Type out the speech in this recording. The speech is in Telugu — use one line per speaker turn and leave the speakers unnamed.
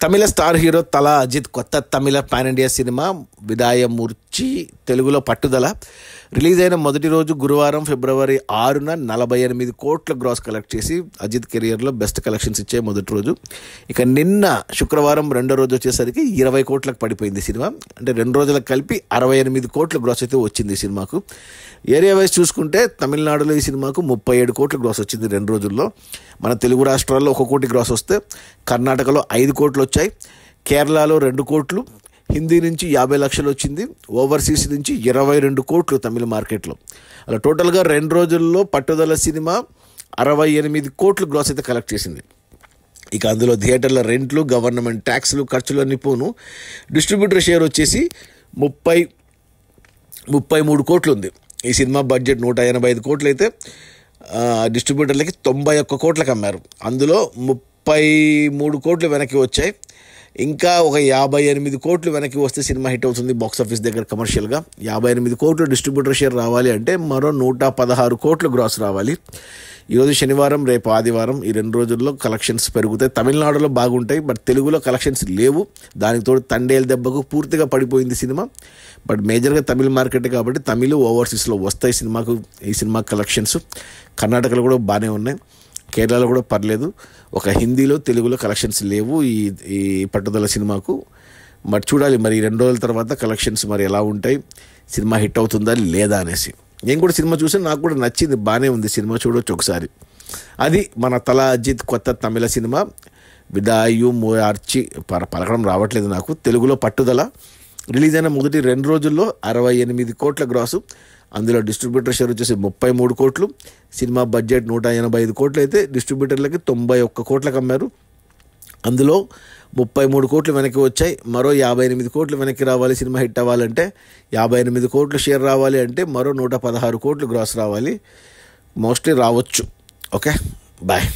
తమిళ స్టార్ హీరో తల అజిత్ కొత్త తమిళ పాన్ ఇండియా సినిమా విదాయమూర్చి తెలుగులో పట్టుదల రిలీజ్ అయిన మొదటి రోజు గురువారం ఫిబ్రవరి 6న 48 కోట్ల గ్రాస్ కలెక్ట్ చేసి అజిత్ కెరియర్లో బెస్ట్ కలెక్షన్స్ ఇచ్చే మొదటి రోజు. ఇక నిన్న శుక్రవారం రెండో రోజు వచ్చేసరికి 20 కోట్లకు పడిపోయింది సినిమా. అంటే 2 రోజులకు కలిపి 68 కోట్ల గ్రాస్ అయితే వచ్చింది ఈ సినిమాకు. ఏరియా వైజ్ చూసుకుంటే తమిళనాడులో ఈ సినిమాకు 37 కోట్ల గ్రాస్ వచ్చింది 2 రోజుల్లో. మన తెలుగు రాష్ట్రాల్లో 1 కోటి గ్రాస్ వస్తే కర్ణాటకలో 5 కోట్లు వచ్చాయి, కేరళలో 2 కోట్లు, హిందీ నుంచి 50 లక్షలు వచ్చింది, ఓవర్సీస్ నుంచి 22 కోట్లు తమిళ మార్కెట్లో. అలా టోటల్గా 2 రోజుల్లో పట్టుదల సినిమా 68 కోట్లు గ్రాస్ అయితే కలెక్ట్ చేసింది. ఇక అందులో థియేటర్ల రెంట్లు, గవర్నమెంట్ ట్యాక్స్లు, ఖర్చులు అన్ని పోను డిస్ట్రిబ్యూటర్ షేర్ వచ్చేసి 33 కోట్లు ఉంది. ఈ సినిమా బడ్జెట్ 185 కోట్లు అయితే డిస్ట్రిబ్యూటర్లకి 91 కోట్లకు అమ్మారు. అందులో 33 కోట్లు వెనక్కి వచ్చాయి. ఇంకా ఒక 58 కోట్లు వెనక్కి వస్తే సినిమా హిట్ అవుతుంది బాక్సాఫీస్ దగ్గర కమర్షియల్గా. 58 కోట్లు డిస్ట్రిబ్యూటర్ షేర్ రావాలి అంటే మరో 116 కోట్లు గ్రాస్ రావాలి. ఈరోజు శనివారం, రేపు ఆదివారం, ఈ 2 రోజుల్లో కలెక్షన్స్ పెరుగుతాయి. తమిళనాడులో బాగుంటాయి, బట్ తెలుగులో కలెక్షన్స్ లేవు. దానికి తోడు తండేలు దెబ్బకు పూర్తిగా పడిపోయింది సినిమా. బట్ మేజర్గా తమిళ మార్కెట్ కాబట్టి తమిళ ఓవర్సీస్లో వస్తాయి ఈ సినిమా కలెక్షన్స్. కర్ణాటకలో కూడా బాగానే ఉన్నాయి, కేరళలో కూడా పర్లేదు. ఒక హిందీలో, తెలుగులో కలెక్షన్స్ లేవు ఈ పట్టుదల సినిమాకు. మరి చూడాలి మరి 2 రోజుల తర్వాత కలెక్షన్స్ మరి ఎలా ఉంటాయి, సినిమా హిట్ అవుతుందా లేదా అనేసి. నేను కూడా సినిమా చూసి నాకు కూడా నచ్చింది, బాగానే ఉంది సినిమా, చూడవచ్చు ఒకసారి. అది మన తల అజిత్ కొత్త తమిళ సినిమా విదాయమూర్చి పలకడం రావట్లేదు నాకు. తెలుగులో పట్టుదల రిలీజ్ అయిన మొదటి 2 రోజుల్లో 68 కోట్ల గ్రాసు. అందులో డిస్ట్రిబ్యూటర్ షేర్ వచ్చేసి 33 కోట్లు. సినిమా బడ్జెట్ 185 కోట్లు అయితే డిస్ట్రిబ్యూటర్లకి 91 కోట్లకు అమ్మారు. అందులో 33 కోట్లు వెనక్కి వచ్చాయి. మరో 58 కోట్లు వెనక్కి రావాలి సినిమా హిట్ అవ్వాలంటే. 58 కోట్లు షేర్ రావాలి అంటే మరో 116 కోట్లు గ్రాస్ రావాలి. మోస్ట్లీ రావచ్చు. Okay, bye.